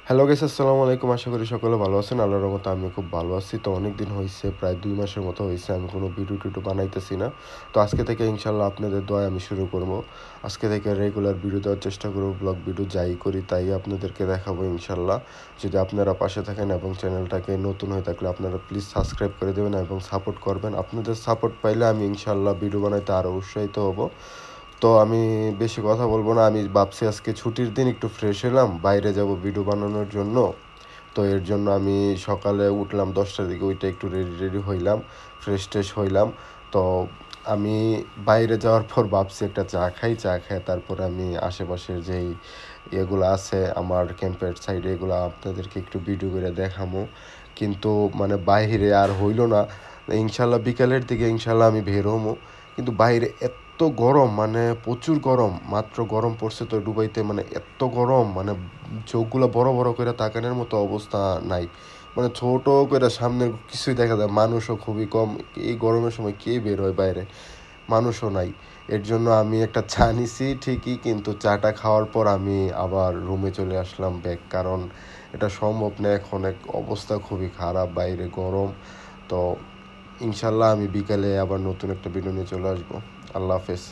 Hello guys, আসসালামু আলাইকুম। আশা করি সকলে ভালো আছেন। আল্লাহর রহমতে আমি খুব ভালো আছি। তো অনেক দিন হইছে, প্রায় ২ মাসের মতো হইছে আমি কোনো ভিডিও বানাইতেছি না। তো আজকে থেকে ইনশাআল্লাহ আপনাদের দোয়ায় আমি শুরু করব। আজকে থেকে রেগুলার ভিডিও দেওয়ার চেষ্টা করব। ব্লগ ভিডিও যাই করি তাই আপনাদেরকে দেখাবো ইনশাআল্লাহ। যদি আপনারা পাশে থাকেন এবং চ্যানেলটাকে নতুন হয়ে থাকলে আপনারা প্লিজ সাবস্ক্রাইব করে দেবেন এবং সাপোর্ট করবেন। আপনাদের সাপোর্ট পাইলে আমি ইনশাআল্লাহ ভিডিও বানাইতে আরও উৎসাহিত হব। তো আমি বেশি কথা বলবো না। আমি ভাবছি আজকে ছুটির দিন একটু ফ্রেশ হলাম, বাইরে যাব ভিডিও বানানোর জন্য। তো এর জন্য আমি সকালে উঠলাম 10টার দিকে, ওইটা একটু রেডি হইলাম, ফ্রেশ হইলাম। তো আমি বাইরে যাওয়ার পর ভাবছি একটা চা খাই, চা খেয়ে তারপরে আমি আশেপাশের যেই ইয়েগুলো আছে আমার ক্যাম্পের সাইডে, এগুলো আপনাদেরকে একটু ভিডিও করে দেখামো। কিন্তু মানে বাইরে আর হইলো না। ইনশাল্লাহ বিকালের দিকে ইনশাল্লাহ আমি বের হবো। কিন্তু বাইরে এত গরম, মানে প্রচুর গরম, মাত্র গরম পড়ছে তো দুবাইতে, মানে এত গরম, মানে চোখগুলো বড় বড় করে তাকানোর মতো অবস্থা নাই। মানে ছোট করে সামনে কিছুই দেখা যায়, মানুষও খুবই কম। এই গরমের সময় কে বের হয় বাইরে, মানুষও নাই। এর জন্য আমি একটা চা নিছি ঠিকই, কিন্তু চাটা খাওয়ার পর আমি আবার রুমে চলে আসলাম ব্যাক, কারণ এটা সম্ভব না এখন, এক অবস্থা খুবই খারাপ, বাইরে গরম। তো ইনশাল্লাহ আমি বিকালে আবার নতুন একটা ভিডিও নিয়ে চলে আসবো। আল্লাহ হাফেজ।